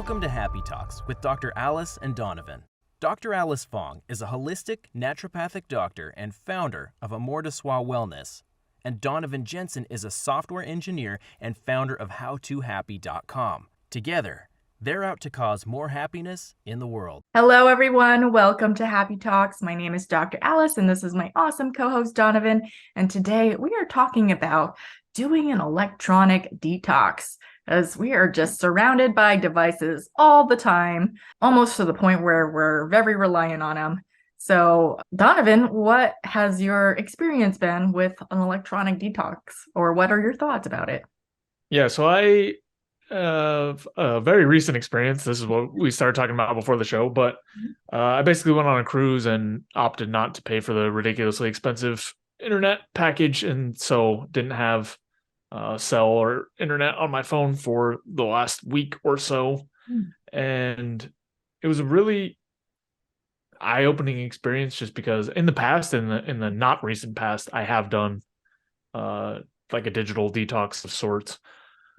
Welcome to Happy Talks with Dr. Alice and Donovan. Dr. Alice Fong is a holistic naturopathic doctor and founder of Amour de Soi Wellness. And Donovon Jenson is a software engineer and founder of HowToHappy.com. Together, they're out to cause more happiness in the world. Hello, everyone. Welcome to Happy Talks. My name is Dr. Alice, and this is my awesome co-host, Donovan. And today we are talking about doing an electronic detox, as we are just surrounded by devices all the time, almost to the point where we're very reliant on them. So, Donovan, what has your experience been with an electronic detox, or what are your thoughts about it? Yeah, so I have a very recent experience. This is what we started talking about before the show, but I basically went on a cruise and opted not to pay for the ridiculously expensive internet package, and so didn't have cell or internet on my phone for the last week or so. And it was a really eye-opening experience, just because in the past, in the not recent past, I have done like a digital detox of sorts.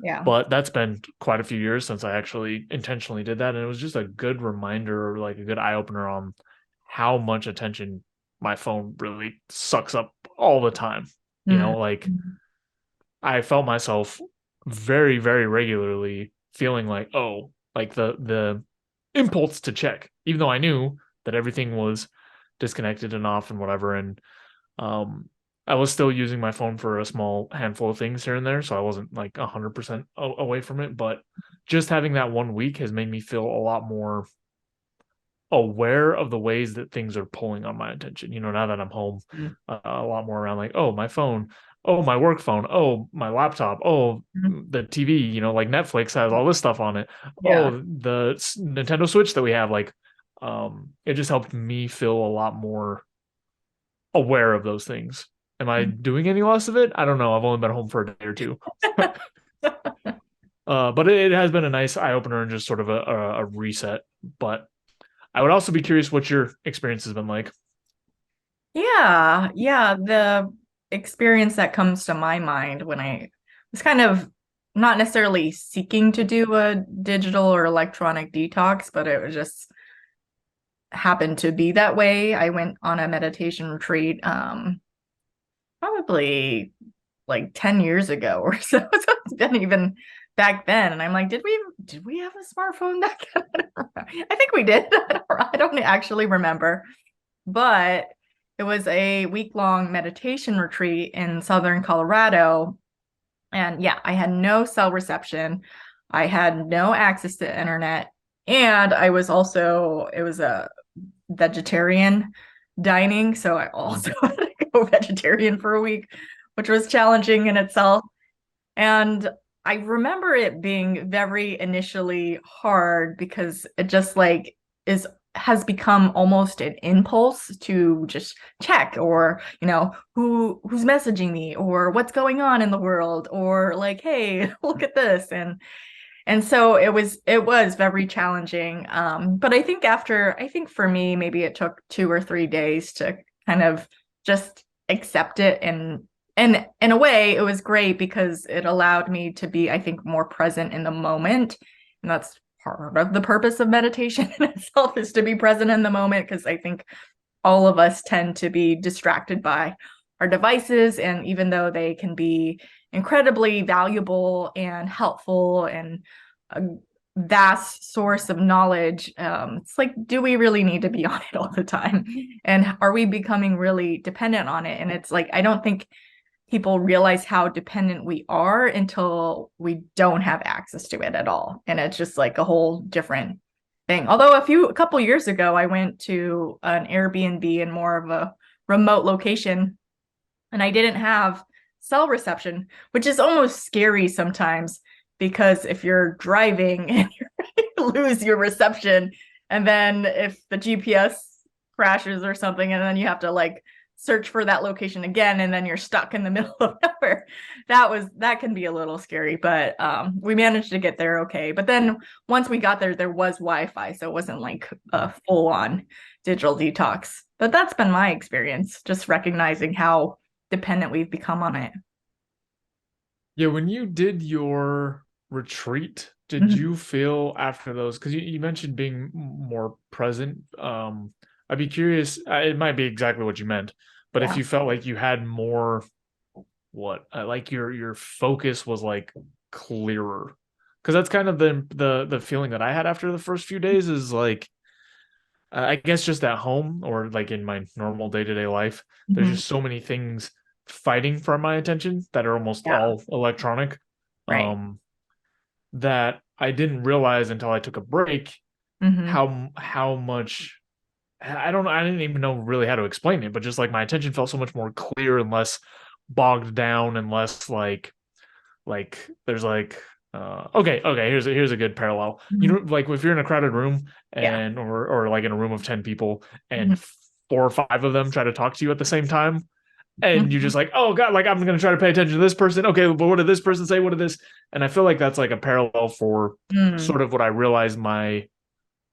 Yeah. But that's been quite a few years since I actually intentionally did that. And it was just a good reminder, or like a good eye opener on how much attention my phone really sucks up all the time. You know, like I felt myself very, very regularly feeling like, oh, like the impulse to check, even though I knew that everything was disconnected and off and whatever. And I was still using my phone for a small handful of things here and there, so I wasn't like 100% away from it. But just having that 1 week has made me feel a lot more aware of the ways that things are pulling on my attention. You know, now that I'm home, a lot more around like, oh, my phone, oh, my work phone, oh, my laptop, oh, the TV, you know, like Netflix has all this stuff on it. Yeah. Oh, the Nintendo Switch that we have, like, it just helped me feel a lot more aware of those things. Am I doing any less of it? I don't know. I've only been home for a day or two. But it has been a nice eye opener and just sort of a reset. But I would also be curious what your experience has been like. Yeah. The experience that comes to my mind when I was kind of not necessarily seeking to do a digital or electronic detox, but it was just happened to be that way. I went on a meditation retreat, probably like 10 years ago or so. So it's been even back then. And I'm like, did we have a smartphone back then? I think we did. I don't actually remember. But it was a week-long meditation retreat in Southern Colorado. And yeah, I had no cell reception. I had no access to internet. And it was a vegetarian dining. So I also had to go vegetarian for a week, which was challenging in itself. And I remember it being very initially hard because it just like has become almost an impulse to just check, or you know, who's messaging me, or what's going on in the world, or like, hey, look at this. And so it was very challenging. But I think for me, maybe it took 2 or 3 days to kind of just accept it. And in a way, it was great because it allowed me to be, I think, more present in the moment. And that's part of the purpose of meditation in itself, is to be present in the moment, because I think all of us tend to be distracted by our devices. And even though they can be incredibly valuable and helpful and a vast source of knowledge, it's like, do we really need to be on it all the time? And are we becoming really dependent on it? And it's like, I don't think people realize how dependent we are until we don't have access to it at all. And it's just like a whole different thing. Although a couple years ago, I went to an Airbnb in more of a remote location, and I didn't have cell reception, which is almost scary sometimes, because if you're driving and you lose your reception, and then if the GPS crashes or something, and then you have to like search for that location again, and then you're stuck in the middle of nowhere, that can be a little scary. But we managed to get there okay. But then once we got there, there was Wi-Fi, so it wasn't like a full-on digital detox. But that's been my experience, just recognizing how dependent we've become on it. Yeah, when you did your retreat, did you feel after those, because you mentioned being more present, I'd be curious, it might be exactly what you meant, but if Yeah. you felt like you had more, like your focus was like clearer, because that's kind of the feeling that I had after the first few days, is like, I guess just at home or like in my normal day-to-day life, there's Mhm. just so many things fighting for my attention that are almost Yeah. all electronic, Right. um, that I didn't realize until I took a break Hmm. how much, I don't know, I didn't even know really how to explain it, but just like my attention felt so much more clear and less bogged down and less like there's like, okay, here's a good parallel. You know, Hmm. like if you're in a crowded room Yeah. and or like in a room of 10 people and Hmm. 4 or 5 of them try to talk to you at the same time, and you're Hmm. just like, oh god, like I'm gonna try to pay attention to this person. Okay, but what did this person say? What did this? And I feel like that's like a parallel for Mm. sort of what I realize my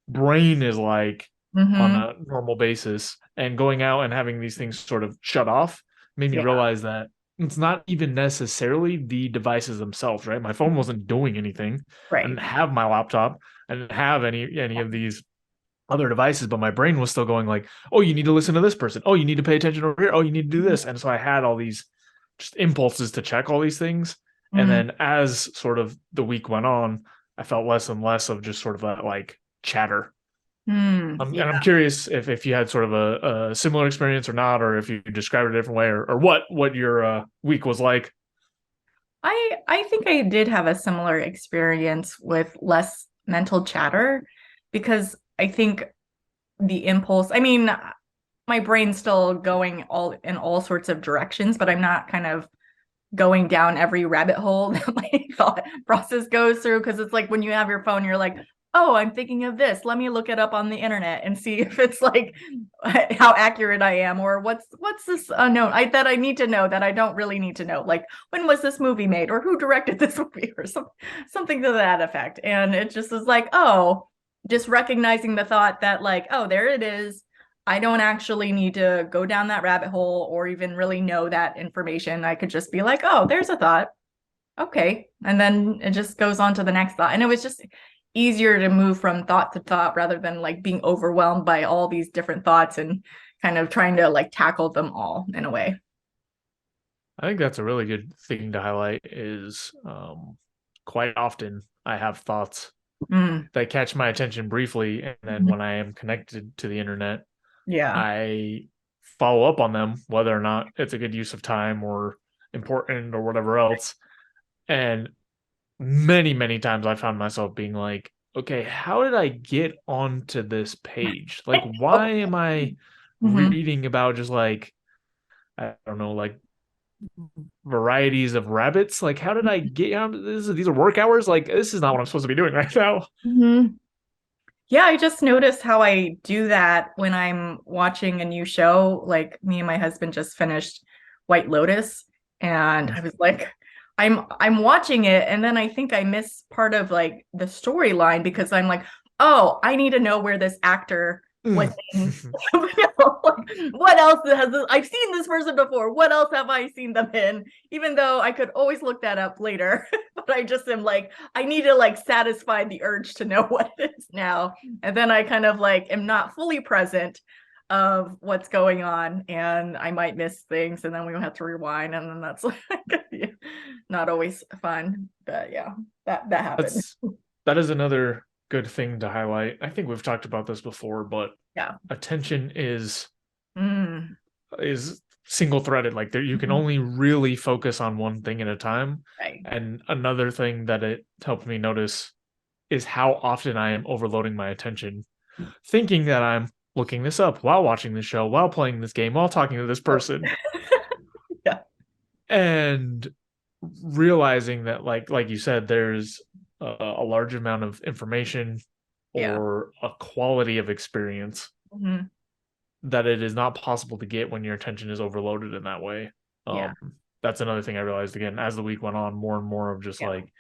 brain is like on Hmm. a normal basis, and going out and having these things sort of shut off made me Yeah. realize that it's not even necessarily the devices themselves, right? My phone wasn't doing anything. I Right. didn't have my laptop. I didn't have any of these other devices, but my brain was still going like, oh, you need to listen to this person. Oh, you need to pay attention over here. Oh, you need to do this. And so I had all these just impulses to check all these things. And Mm. then as sort of the week went on, I felt less and less of just sort of that like chatter. Mm. And I'm curious if you had sort of a similar experience or not, or if you described it a different way, or what your week was like. I think I did have a similar experience with less mental chatter because I think the impulse, I mean, my brain's still going all in all sorts of directions, but I'm not kind of going down every rabbit hole that my thought process goes through. Because it's like when you have your phone, you're like, oh, I'm thinking of this. Let me look it up on the internet and see if it's like how accurate I am, or what's this unknown that I need to know that I don't really need to know. Like when was this movie made, or who directed this movie, or something to that effect. And it just is like, oh, just recognizing the thought that like, oh, there it is. I don't actually need to go down that rabbit hole or even really know that information. I could just be like, oh, there's a thought. Okay. And then it just goes on to the next thought. And it was just easier to move from thought to thought rather than like being overwhelmed by all these different thoughts and kind of trying to like tackle them all in a way. I think that's a really good thing to highlight. Is quite often I have thoughts Mm. that catch my attention briefly, and then when I am connected to the internet, Yeah. I follow up on them, whether or not it's a good use of time or important or whatever else. And many times I found myself being like, okay, how did I get onto this page? Like, why am I Mm-hmm. reading about just like, I don't know, like varieties of rabbits? Like, how did I get these are work hours? Like, this is not what I'm supposed to be doing right now. Mm-hmm. Yeah, I just noticed how I do that when I'm watching a new show. Like me and my husband just finished White Lotus, and I was like, I'm watching it, and then I think I miss part of like the storyline because I'm like, oh, I need to know where this actor was in. Like, what else has this? I've seen this person before. What else have I seen them in? Even though I could always look that up later, but I just am like, I need to like satisfy the urge to know what it is now. And then I kind of like am not fully present of what's going on, and I might miss things, and then we have to rewind, and then that's like not always fun. But yeah, that happened. That's that is another good thing to highlight. I think we've talked about this before, but Yeah. attention Mm. is single threaded. Like there, you can Mhm. only really focus on one thing at a time. Right. And another thing that it helped me notice is how often I am overloading my attention, thinking that I'm looking this up while watching this show, while playing this game, while talking to this Oh. person, Yeah. and realizing that, like you said, there's a large amount of information Yeah. or a quality of experience Mhm. that it is not possible to get when your attention is overloaded in that way. Yeah. That's another thing I realized again as the week went on, more and more of just Yeah. like,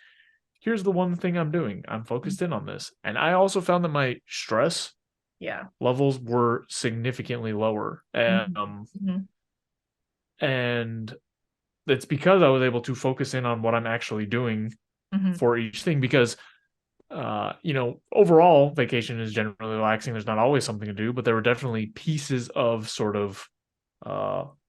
here's the one thing I'm doing. I'm focused in on this. And I also found that my stress Yeah. levels were significantly lower. Mhm. Mhm. And it's because I was able to focus in on what I'm actually doing Mhm. for each thing. Because overall vacation is generally relaxing. There's not always something to do, but there were definitely pieces of sort of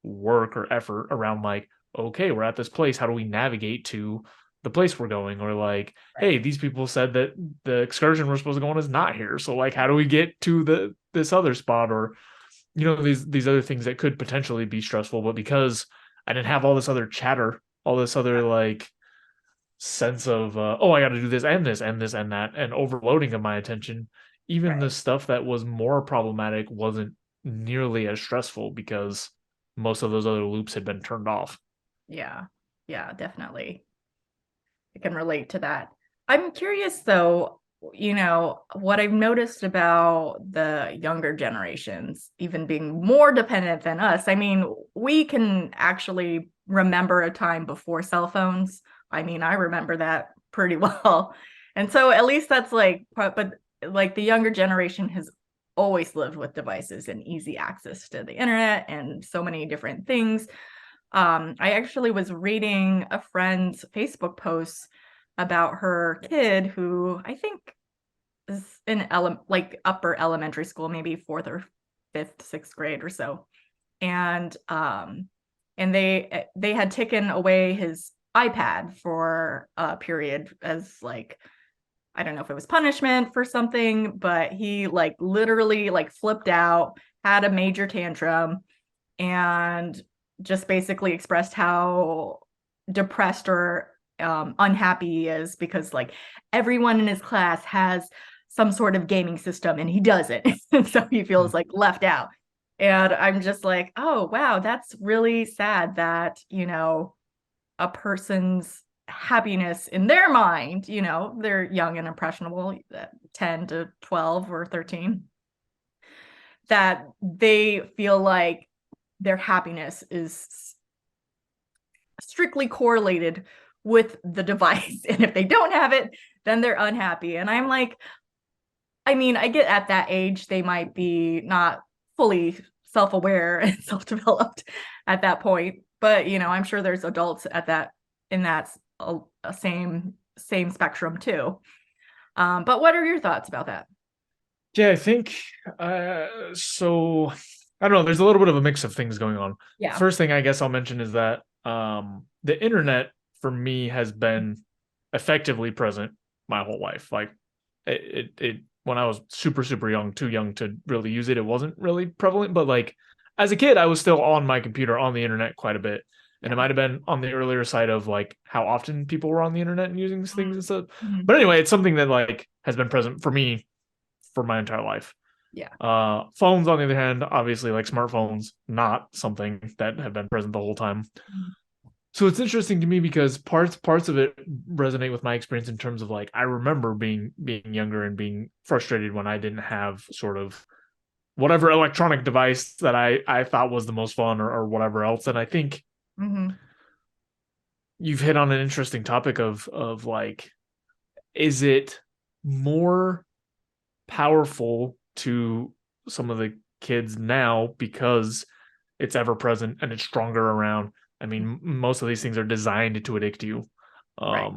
work or effort around like, okay, we're at this place. How do we navigate to the place we're going? Or like, hey, these people said that the excursion we're supposed to go on is not here. So like, how do we get to this other spot? Or, these other things that could potentially be stressful, but because I didn't have all this other chatter, all this other like sense of I got to do this and this and this and that, and overloading of my attention, even the stuff that was more problematic wasn't nearly as stressful because most of those other loops had been turned off. Yeah, definitely. I can relate to that. I'm curious though, what I've noticed about the younger generations, even being more dependent than us. I mean, we can actually remember a time before cell phones. I mean, I remember that pretty well. And so at least that's like, but like the younger generation has always lived with devices and easy access to the internet and so many different things. I actually was reading a friend's Facebook post about her kid who I think is in like upper elementary school, maybe fourth or fifth, sixth grade or so. And they had taken away his iPad for a period as like, I don't know if it was punishment for something, but he like literally like flipped out, had a major tantrum, and just basically expressed how depressed or unhappy he is because like everyone in his class has some sort of gaming system and he doesn't. And so he feels like left out. And I'm just like, oh, wow, that's really sad that, a person's happiness in their mind, they're young and impressionable, 10 to 12 or 13, that they feel like their happiness is strictly correlated with the device. And if they don't have it, then they're unhappy. And I'm like, I mean, I get at that age, they might be not fully self-aware and self-developed at that point. But, I'm sure there's adults in that same spectrum too. But what are your thoughts about that? Yeah, I think so. I don't know. There's a little bit of a mix of things going on. Yeah. First thing I guess I'll mention is that the internet for me has been effectively present my whole life. Like it when I was super, super young, too young to really use it, it wasn't really prevalent. But like as a kid, I was still on my computer on the internet quite a bit. And it might have been on the earlier side of like how often people were on the internet and using these things and stuff. Mhm. But anyway, it's something that like has been present for me for my entire life. Yeah. Phones, on the other hand, obviously like smartphones, not something that have been present the whole time. Mhm. So it's interesting to me because parts of it resonate with my experience in terms of like I remember being younger and being frustrated when I didn't have sort of whatever electronic device that I thought was the most fun or whatever else. And I think you've hit on an interesting topic of like, is it more powerful to some of the kids now because it's ever present and it's stronger around? I mean, most of these things are designed to addict you. Right.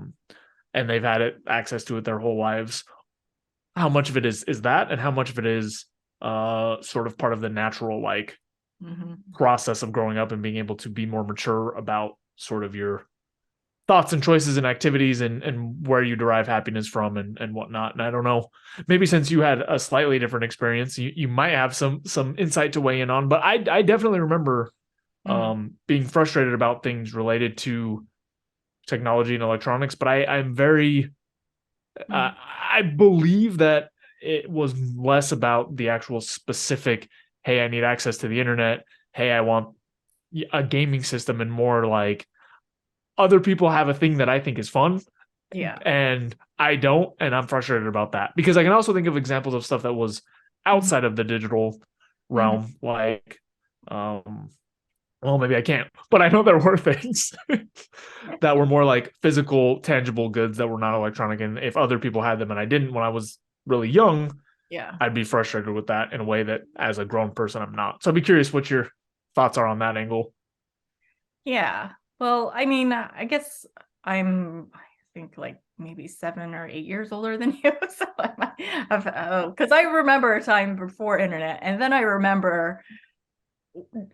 And they've had access to it their whole lives. How much of it is that, and how much of it is sort of part of the natural like process of growing up and being able to be more mature about sort of your thoughts and choices and activities and where you derive happiness from and whatnot. And I don't know, maybe since you had a slightly different experience, you might have some insight to weigh in on. But I definitely remember being frustrated about things related to technology and electronics. But I'm very I believe that it was less about the actual specific, hey, I need access to the internet, hey, I want a gaming system, and more like other people have a thing that I think is fun. Yeah. And I don't, and I'm frustrated about that. Because I can also think of examples of stuff that was outside of the digital realm, like well, maybe I can't, but I know there were things that were more like physical, tangible goods that were not electronic. And if other people had them and I didn't when I was really young, I'd be frustrated with that in a way that as a grown person, I'm not. So I'd be curious what your thoughts are on that angle. Yeah. Well, I mean, I guess I'm think like maybe 7 or 8 years older than you. So because I remember a time before internet, and then I remember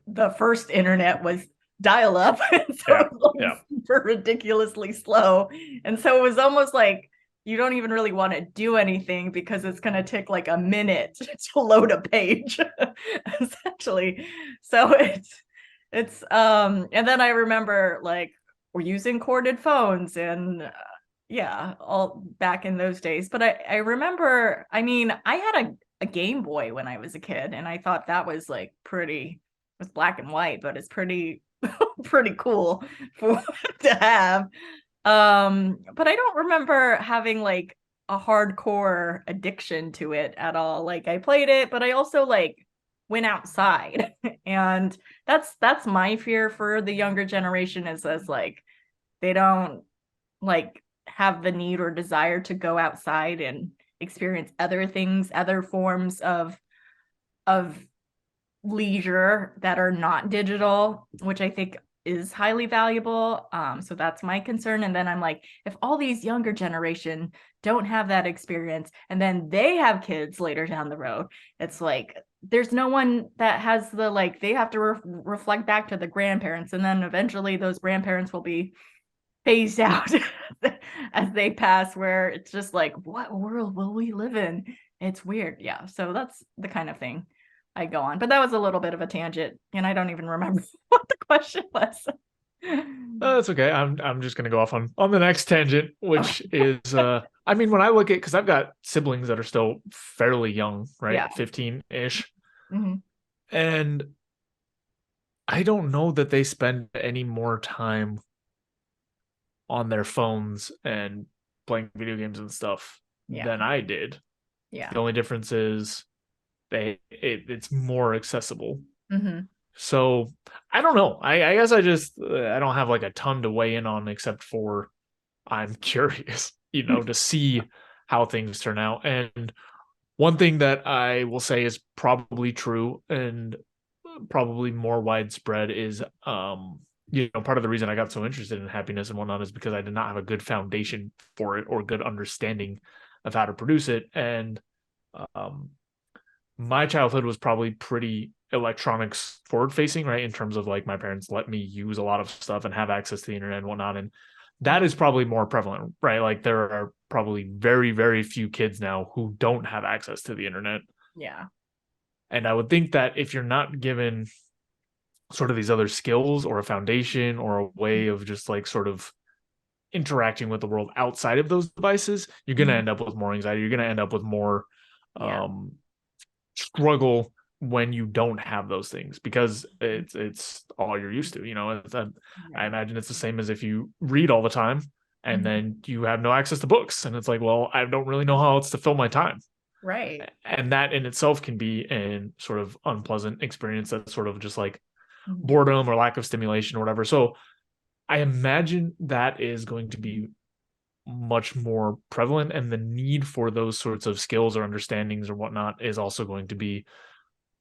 the first internet was dial up. And so it was like super ridiculously slow. And so it was almost like you don't even really want to do anything because it's going to take like a minute to load a page, essentially. So it's and then I remember like we're using corded phones and yeah, all back in those days. But I remember, I mean, I had a Game Boy when I was a kid, and I thought that was like pretty, it was black and white, but it's pretty pretty cool to have. But I don't remember having like a hardcore addiction to it at all. Like I played it, but I also like went outside. And that's my fear for the younger generation is as like they don't like have the need or desire to go outside and experience other things, other forms of leisure that are not digital, which I think is highly valuable. So that's my concern. And then I'm like, if all these younger generation don't have that experience and then they have kids later down the road, it's like there's no one that has the like they have to reflect back to the grandparents, and then eventually those grandparents will be phased out as they pass, where it's just like, what world will we live in? It's weird. Yeah. So that's the kind of thing I go on. But that was a little bit of a tangent, and I don't even remember what the question was. That's okay. I'm just gonna go off on the next tangent, which is I mean, when I look at, because I've got siblings that are still fairly young, right? Yeah. 15-ish. Mm-hmm. And I don't know that they spend any more time on their phones and playing video games and stuff than I did. Yeah. The only difference is it's more accessible. Mm-hmm. So I don't know. I guess I don't have like a ton to weigh in on, except for I'm curious, to see how things turn out. And one thing that I will say is probably true and probably more widespread is part of the reason I got so interested in happiness and whatnot is because I did not have a good foundation for it or good understanding of how to produce it. And my childhood was probably pretty electronics forward facing, right? In terms of like my parents let me use a lot of stuff and have access to the internet and whatnot. And that is probably more prevalent, right? Like there are probably very, very few kids now who don't have access to the internet. Yeah. And I would think that if you're not given sort of these other skills or a foundation or a way of just like sort of interacting with the world outside of those devices, you're going to end up with more anxiety. You're going to end up with more struggle when you don't have those things, because it's all you're used to. I imagine it's the same as if you read all the time and then you have no access to books, and it's like, well, I don't really know how else to fill my time. Right. And that in itself can be an sort of unpleasant experience that's sort of just like boredom or lack of stimulation or whatever. So I imagine that is going to be much more prevalent, and the need for those sorts of skills or understandings or whatnot is also going to be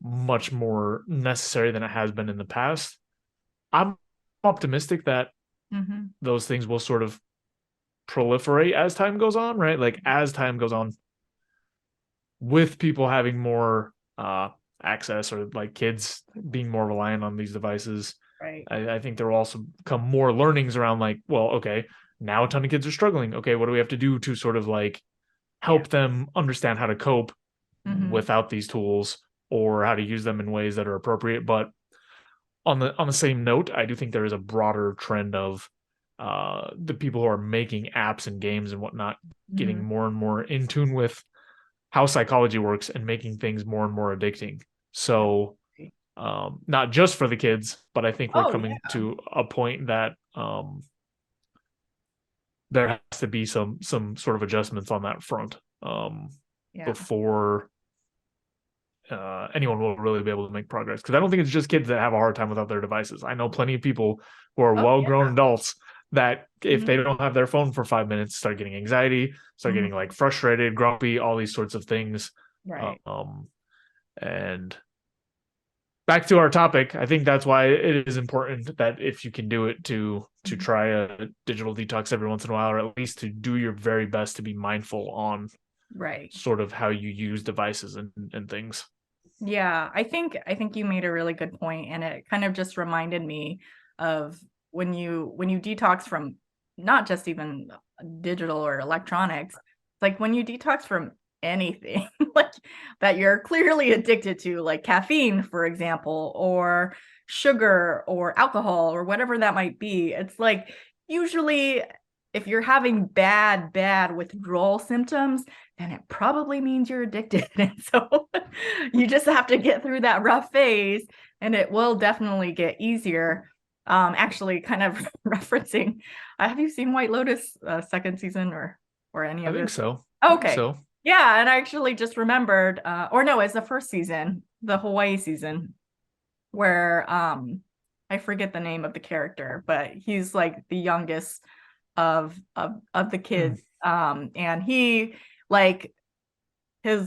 much more necessary than it has been in the past. I'm optimistic that those things will sort of proliferate as time goes on, right? Like as time goes on, with people having more access, or like kids being more reliant on these devices, right? I think there will also come more learnings around like, well, okay, now a ton of kids are struggling. Okay, what do we have to do to sort of like help them understand how to cope without these tools, or how to use them in ways that are appropriate? But on the same note, I do think there is a broader trend of the people who are making apps and games and whatnot getting more and more in tune with how psychology works and making things more and more addicting. So not just for the kids, but I think we're coming to a point that there has to be some sort of adjustments on that front before anyone will really be able to make progress. Because I don't think it's just kids that have a hard time without their devices. I know plenty of people who are well-grown adults that if they don't have their phone for 5 minutes, start getting anxiety, start getting like frustrated, grumpy, all these sorts of things. Right. And back to our topic, I think that's why it is important that if you can do it to try a digital detox every once in a while, or at least to do your very best to be mindful on Right. sort of how you use devices and things. Yeah, I think you made a really good point, and it kind of just reminded me of when you detox from not just even digital or electronics, like when you detox from anything like that you're clearly addicted to, like caffeine, for example, or sugar or alcohol or whatever that might be. It's like usually if you're having bad withdrawal symptoms, then it probably means you're addicted. And so you just have to get through that rough phase and it will definitely get easier. Actually kind of referencing, have you seen White Lotus second season or any I of think it? so. I think Okay. so. Yeah, and I actually just remembered, or no, it's the first season, the Hawaii season, where I forget the name of the character, but he's like the youngest of the Mm. kids. And he like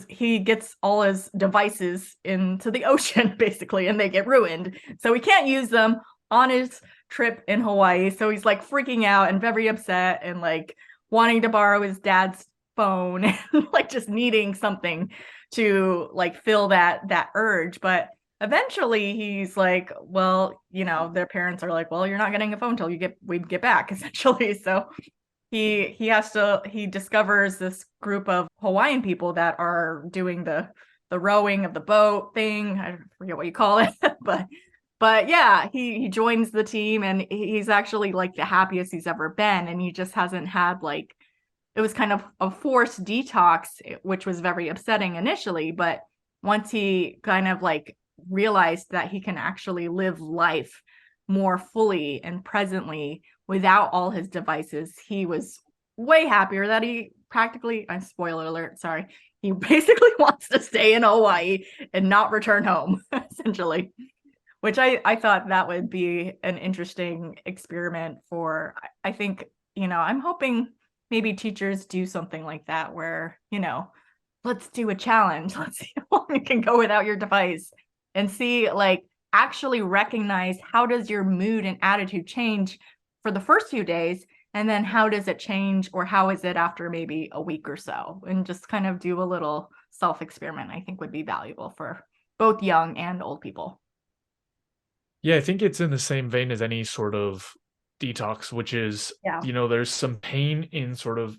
he gets all his devices into the ocean basically, and they get ruined. So he can't use them on his trip in Hawaii. So he's like freaking out and very upset and like wanting to borrow his dad's phone and like just needing something to like fill that urge. But eventually he's like, well, their parents are like, well, you're not getting a phone till we get back, essentially. So he discovers this group of Hawaiian people that are doing the rowing of the boat thing. I forget what you call it, but yeah, he joins the team and he's actually like the happiest he's ever been, and he just hasn't had like, it was kind of a forced detox, which was very upsetting initially, but once he kind of like realized that he can actually live life more fully and presently without all his devices, he was way happier that he practically, spoiler alert, sorry, he basically wants to stay in Hawaii and not return home, essentially. Which I thought that would be an interesting experiment for, I think, I'm hoping maybe teachers do something like that where, let's do a challenge. Let's see how long you can go without your device and see, like, actually recognize how does your mood and attitude change for the first few days, and then how does it change, or how is it after maybe a week or so, and just kind of do a little self experiment. I think would be valuable for both young and old people. Yeah, I think it's in the same vein as any sort of detox, which is, Yeah. there's some pain in sort of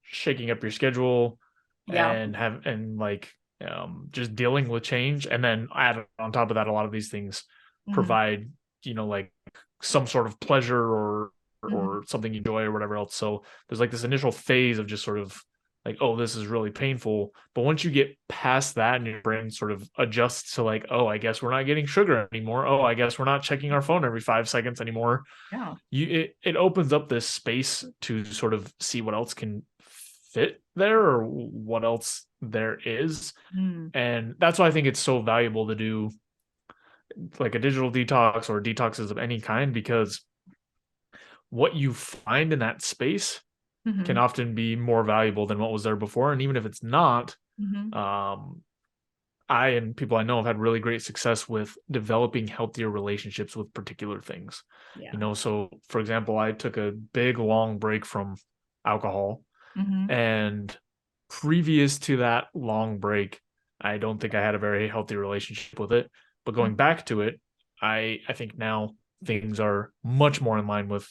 shaking up your schedule Yeah. and like just dealing with change. And then add on top of that, a lot of these things Mhm. provide, like some sort of pleasure Mhm. or something you enjoy or whatever else. So there's like this initial phase of just sort of like, oh, this is really painful. But once you get past that and your brain sort of adjusts to like, oh, I guess we're not getting sugar anymore. Oh, I guess we're not checking our phone every 5 seconds anymore. Yeah. It opens up this space to sort of see what else can fit there or what else there is. Mm. And that's why I think it's so valuable to do like a digital detox or detoxes of any kind, because what you find in that space can Mhm. often be more valuable than what was there before. And even if it's not, Mhm. um, I and people I know have had really great success with developing healthier relationships with particular things. Yeah. So for example, I took a big long break from alcohol, Mhm. and previous to that long break, I don't think I had a very healthy relationship with it. But Mm. going back to it, I think now things are much more in line with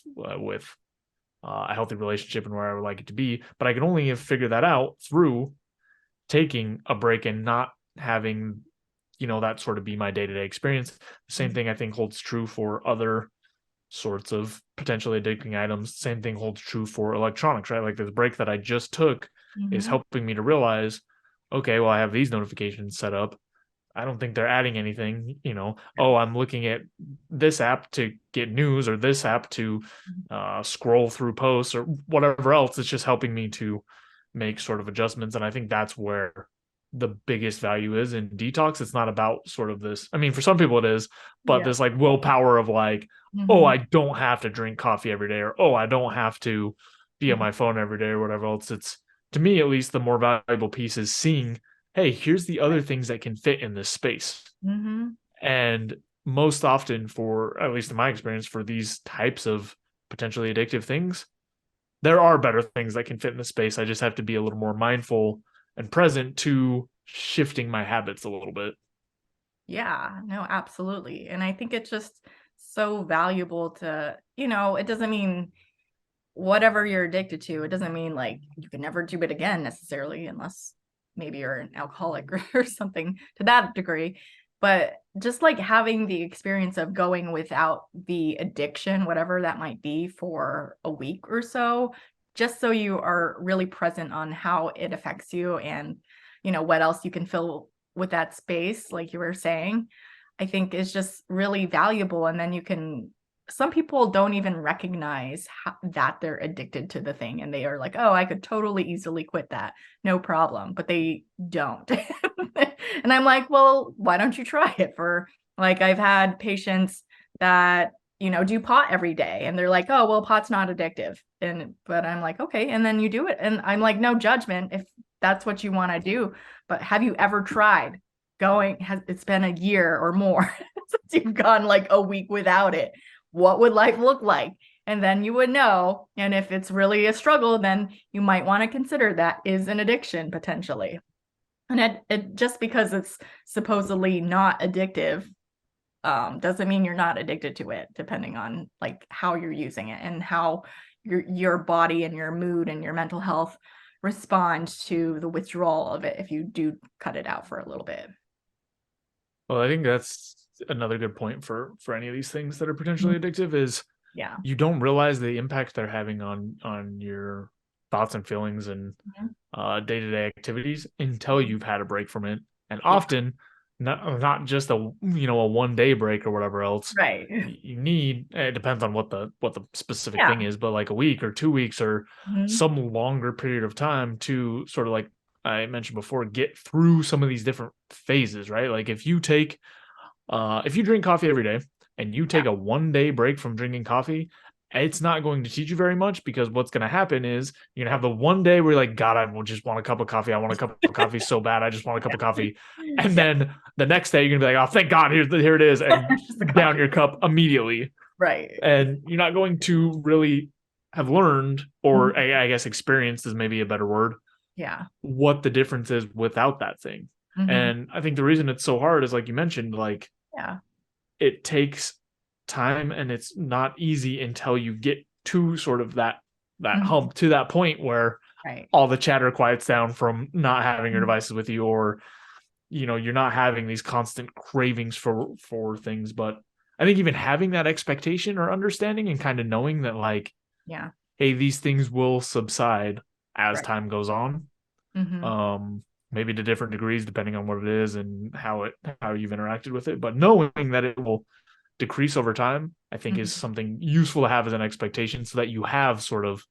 a healthy relationship and where I would like it to be. But I can only have figured that out through taking a break and not having that sort of be my day-to-day experience. The same Mhm. thing I think holds true for other sorts of potentially addicting items. Same thing holds true for electronics, right? Like this break that I just took is Mhm. helping me to realize, okay, well, I have these notifications set up. I don't think they're adding anything. Yeah. Oh, I'm looking at this app to get news or this app to Mhm. scroll through posts or whatever else. It's just helping me to make sort of adjustments. And I think that's where the biggest value is in detox. It's not about sort of this. I mean, for some people it is, but Yeah. this like willpower of like, oh, Mhm. I don't have to drink coffee every day, or oh, I don't have to be on Mhm. my phone every day or whatever else. It's, to me at least, the more valuable piece is seeing, hey, here's the other things that can fit in this space. Mhm. And most often, for at least in my experience, for these types of potentially addictive things, there are better things that can fit in the space. I just have to be a little more mindful and present to shifting my habits a little bit. Yeah, no, absolutely. And I think it's just so valuable to, it doesn't mean whatever you're addicted to, it doesn't mean like you can never do it again necessarily, unless maybe you're an alcoholic or something to that degree. But just like having the experience of going without the addiction, whatever that might be, for a week or so, just so you are really present on how it affects you and, what else you can fill with that space, like you were saying, I think is just really valuable. And then some people don't even recognize that they're addicted to the thing. And they are like, oh, I could totally easily quit that. No problem. But they don't. And I'm like, well, why don't you try it? Like, I've had patients that, do pot every day. And they're like, oh, well, pot's not addictive. But I'm like, okay. And then you do it. And I'm like, no judgment if that's what you want to do. But have you ever tried it's been a year or more since you've gone like a week without it? What would life look like? And then you would know. And if it's really a struggle, then you might want to consider that is an addiction potentially. And it just because it's supposedly not addictive doesn't mean you're not addicted to it, depending on like how you're using it and how your body and your mood and your mental health respond to the withdrawal of it if you do cut it out for a little bit. Well, I think that's another good point for any of these things that are potentially addictive is Yeah. you don't realize the impact they're having on your thoughts and feelings and day-to-day activities until you've had a break from it. And often not just a a 1 day break or whatever else. Right. You need, it depends on what the specific thing is, but like a week or 2 weeks or some longer period of time to sort of, like I mentioned before, get through some of these different phases, right? Like if you drink coffee every day and you take a 1 day break from drinking coffee, it's not going to teach you very much, because what's going to happen is you're going to have the 1 day where you're like, God, I just want a cup of coffee. I want a cup of coffee so bad. I just want a cup of coffee. And then the next day you're going to be like, oh, thank God, here it is. And down your cup immediately. Right. And you're not going to really have learned, or I guess experienced is maybe a better word. Yeah. What the difference is without that thing. And I think the reason it's so hard is, like you mentioned, like, it takes time and it's not easy until you get to sort of that hump, to that point where all the chatter quiets down from not having your devices with you, or you're not having these constant cravings for things. But I think even having that expectation or understanding and kind of knowing that, like, hey, these things will subside as time goes on. Maybe to different degrees depending on what it is and how you've interacted with it, but knowing that it will decrease over time, I think is something useful to have as an expectation, so that you have sort of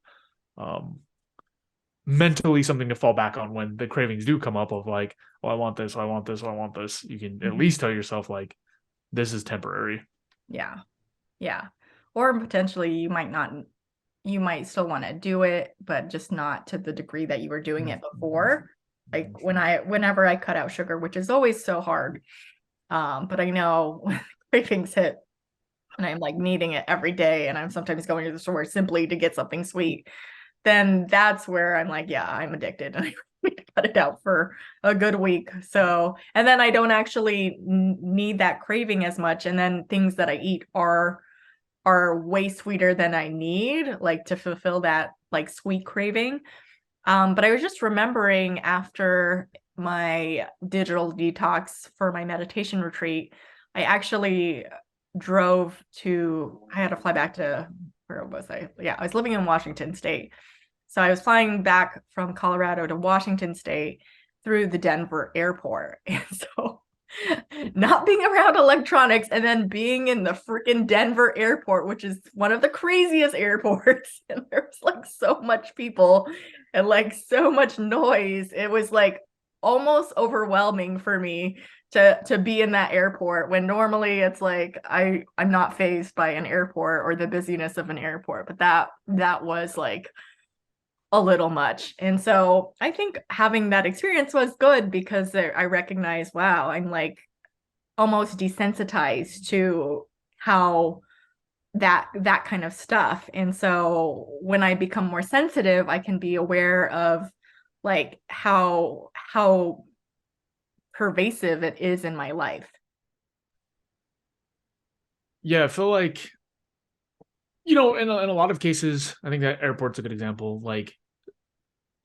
mentally something to fall back on when the cravings do come up of like, oh, I want this, oh, I want this, oh, I want this. You can at least tell yourself, like, this is temporary. Yeah. Or potentially you might still want to do it, but just not to the degree that you were doing it before. Like whenever I cut out sugar, which is always so hard. But I know when cravings hit and I'm like needing it every day, and I'm sometimes going to the store simply to get something sweet, then that's where I'm like, yeah, I'm addicted and I need to cut it out for a good week. So, and then I don't actually need that craving as much. And then things that I eat are way sweeter than I need, like to fulfill that like sweet craving. But I was just remembering after my digital detox for my meditation retreat, I actually I had to fly back to, where was I? Yeah, I was living in Washington State. So I was flying back from Colorado to Washington State through the Denver airport. And so not being around electronics and then being in the freaking Denver airport, which is one of the craziest airports, and there's like so much people and like so much noise, it was like almost overwhelming for me to be in that airport, when normally it's like I'm not fazed by an airport or the busyness of an airport, but that was like a little much. And so I think having that experience was good, because I recognize, wow, I'm like almost desensitized to how that kind of stuff. And so when I become more sensitive, I can be aware of like how pervasive it is in my life. Yeah, I feel like, in a lot of cases, I think that airport's a good example. Like,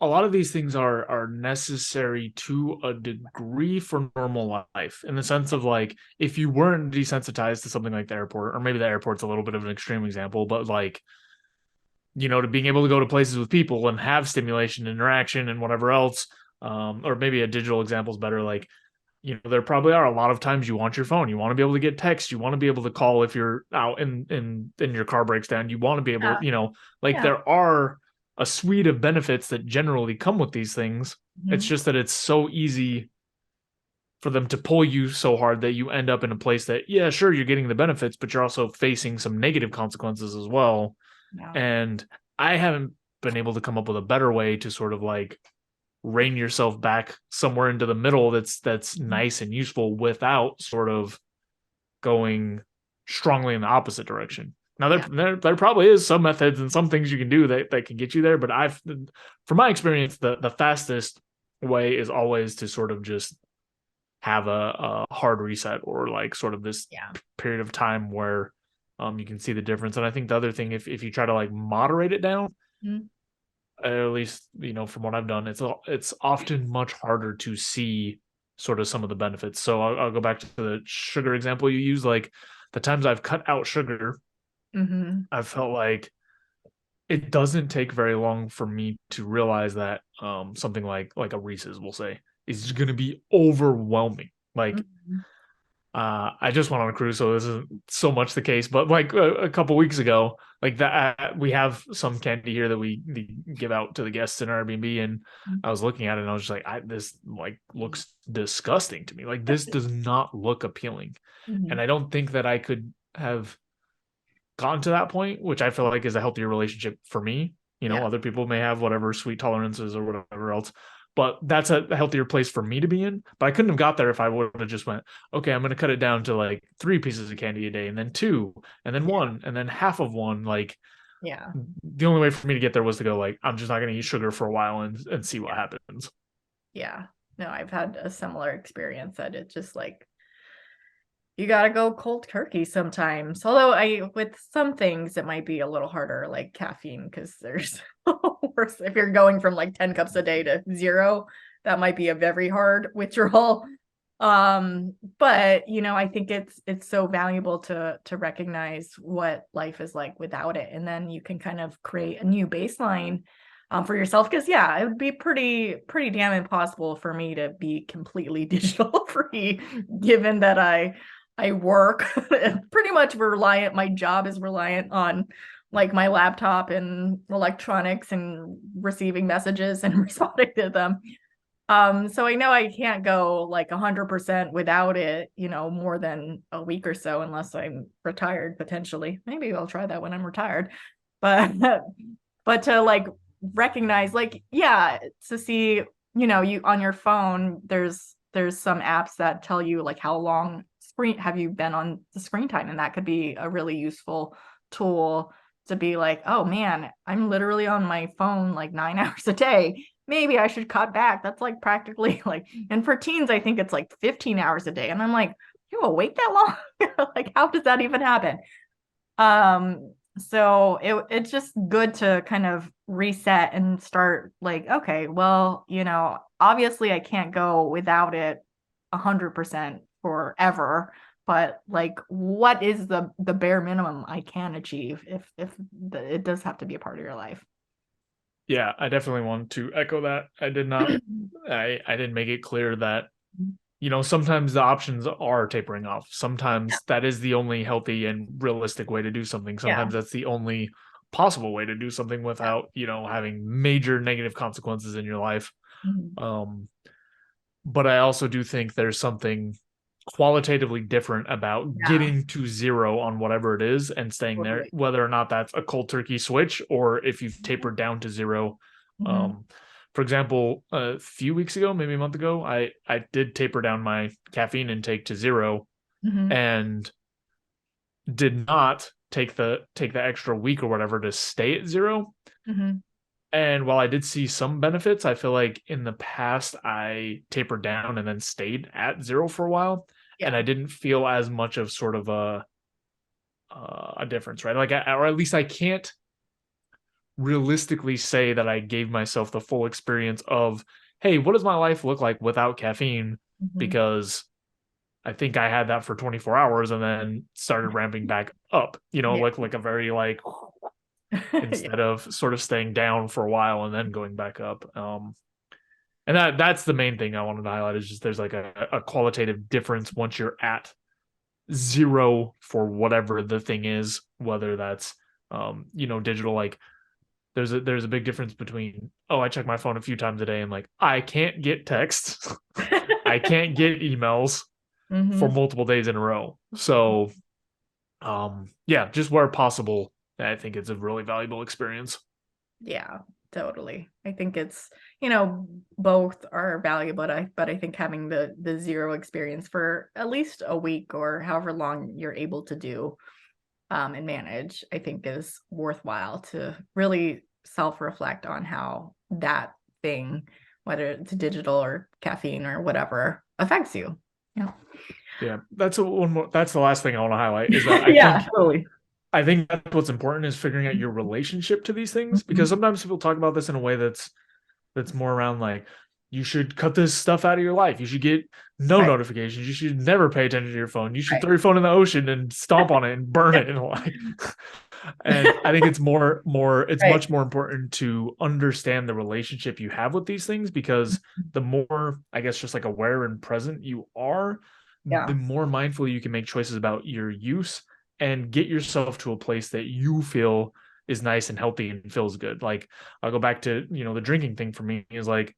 a lot of these things are necessary to a degree for normal life, in the sense of, like, if you weren't desensitized to something like the airport, or maybe the airport's a little bit of an extreme example, but like, to being able to go to places with people and have stimulation, interaction, and whatever else, or maybe a digital example is better. Like, there probably are a lot of times you want your phone, you want to be able to get text, you want to be able to call if you're out and your car breaks down, you want to be able, Yeah. like, Yeah. there are a suite of benefits that generally come with these things. It's Mhm. just that it's so easy for them to pull you so hard that you end up in a place that, yeah, sure, you're getting the benefits, but you're also facing some negative consequences as well. Yeah. And I haven't been able to come up with a better way to sort of like rein yourself back somewhere into the middle that's Mhm. nice and useful without sort of going strongly in the opposite direction. Now Yeah. there probably is some methods and some things you can do that can get you there, but from my experience, the fastest way is always to sort of just have a hard reset, or like sort of this Yeah. period of time where you can see the difference. And I think the other thing, if you try to like moderate it down, Mhm. at least from what I've done, it's often much harder to see sort of some of the benefits. So I'll go back to the sugar example you use. Like, the times I've cut out sugar, Mhm. I've felt like it doesn't take very long for me to realize that something like a Reese's, we'll say, is going to be overwhelming. Like, Mhm. I just went on a cruise, so this isn't so much the case. But like a couple weeks ago, like that, we have some candy here that we give out to the guests in our Airbnb, and I was looking at it and I was just like, this like looks disgusting to me. Like, this does not look appealing, and Mhm. I don't think that I could have gotten to that point, which I feel like is a healthier relationship for me. Yeah. Other people may have whatever sweet tolerances or whatever else, but that's a healthier place for me to be in. But I couldn't have got there if I would have just went, okay, I'm going to cut it down to like 3 pieces of candy a day, and then two, and then Yeah. one, and then half of one. Like, Yeah. the only way for me to get there was to go, like, I'm just not going to eat sugar for a while and see what Yeah. happens. Yeah. No, I've had a similar experience that it just like you gotta go cold turkey sometimes. Although with some things it might be a little harder, like caffeine, because there's worse if you're going from like 10 cups a day to zero, that might be a very hard withdrawal. But I think it's so valuable to recognize what life is like without it, and then you can kind of create a new baseline for yourself. Because yeah, it would be pretty damn impossible for me to be completely digital free, given that I work pretty much reliant. My job is reliant on like my laptop and electronics and receiving messages and responding to them. So I know I can't go like 100% without it, more than a week or so, unless I'm retired potentially. Maybe I'll try that when I'm retired. But but to like recognize, like, yeah, to see, you on your phone, there's some apps that tell you like how long screen have you been on the screen time, and that could be a really useful tool to be like, oh man, I'm literally on my phone like 9 hours a day. Maybe I should cut back. That's like practically like, and for teens, I think it's like 15 hours a day. And I'm like, you awake that long? Like, how does that even happen? So it's just good to kind of reset and start like, okay, well, obviously I can't go without it 100% forever, but like, what is the bare minimum I can achieve if it does have to be a part of your life? Yeah, I definitely want to echo that. I didn't make it clear that sometimes the options are tapering off. Sometimes that is the only healthy and realistic way to do something. Yeah. Sometimes that's the only possible way to do something Yeah. without, having major negative consequences in your life. Mhm. Um, but I also do think there's something qualitatively different about Yeah. getting to zero on whatever it is and staying there, Totally. whether or not that's a cold turkey switch or if you've tapered down to zero. Mhm. Um, for example, a few weeks ago, maybe a month ago, I did taper down my caffeine intake to zero. Mhm. and did not take the extra week or whatever to stay at 0. Mhm. And while I did see some benefits, I feel like in the past I tapered down and then stayed at 0 for a while, and Yeah. I didn't feel as much of sort of a difference, right? Like, or at least I can't realistically say that I gave myself the full experience of, hey, what does my life look like without caffeine? Mhm. Because I think I had that for 24 hours and then started ramping back up, Yeah. like a very like Yeah. instead of sort of staying down for a while and then going back up. And that's the main thing I wanted to highlight is just there's like a qualitative difference once you're at 0 for whatever the thing is, whether that's digital. Like there's a big difference between, oh, I check my phone a few times a day and like I can't get texts, I can't get emails for Mhm. multiple days in a row. So yeah, just where possible, I think it's a really valuable experience. Yeah, totally. I think it's, both are valuable, but I think having the 0 experience for at least a week or however long you're able to do and manage, I think is worthwhile to really self-reflect on how that thing, whether it's digital or caffeine or whatever, affects you. Yeah. Yeah, that's one more. That's the last thing I want to highlight is that Yeah, totally. I think that's what's important is figuring out your relationship to these things, because Mhm. sometimes people talk about this in a way that's more around like you should cut this stuff out of your life. You should get no Right, notifications. You should never pay attention to your phone. You should right. throw your phone in the ocean and stomp on it and burn Yeah, it and like. And I think it's right. much more important to understand the relationship you have with these things, because the more, I guess, just like aware and present you are, the Yeah. more mindful you can make choices about your use and get yourself to a place that you feel is nice and healthy and feels good. Like I'll go back to, the drinking thing for me is like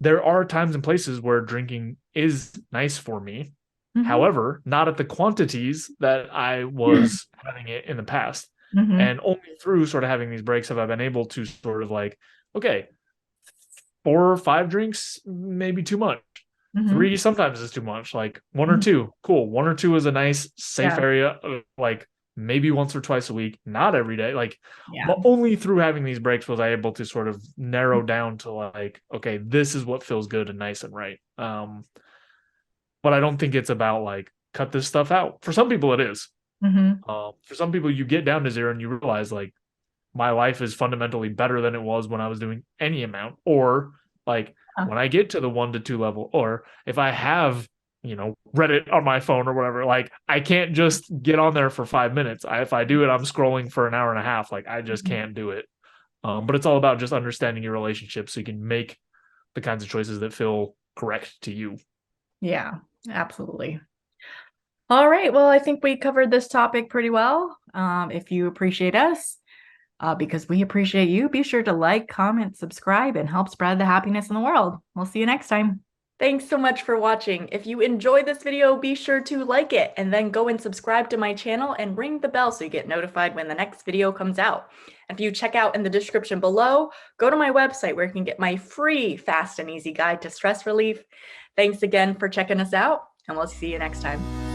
there are times and places where drinking is nice for me. Mhm. However, not at the quantities that I was having it in the past. Mhm. And only through sort of having these breaks have I been able to sort of like, okay, 4 or 5 drinks, maybe too much. Mhm. 3 sometimes is too much. Like 1 or Mhm. 2, cool. 1 or 2 is a nice safe Yeah, area, like maybe once or twice a week, not every day. Like, yeah. but only through having these breaks was I able to sort of narrow down to like, okay, this is what feels good and nice and right. But I don't think it's about like cut this stuff out. For some people, it is. Mhm. For some people, you get down to 0 and you realize like my life is fundamentally better than it was when I was doing any amount, or like Uh, when I get to the 1 to 2 level, or if I have, Reddit on my phone or whatever, like I can't just get on there for 5 minutes. If I do it, I'm scrolling for an hour and a half. Like I just Mhm. can't do it. But it's all about just understanding your relationship so you can make the kinds of choices that feel correct to you. Yeah, absolutely. All right. Well, I think we covered this topic pretty well. If you appreciate us, because we appreciate you, be sure to like, comment, subscribe, and help spread the happiness in the world. We'll see you next time. Thanks so much for watching. If you enjoyed this video, be sure to like it and then go and subscribe to my channel and ring the bell so you get notified when the next video comes out. If you check out in the description below, go to my website where you can get my free fast and easy guide to stress relief. Thanks again for checking us out, and we'll see you next time.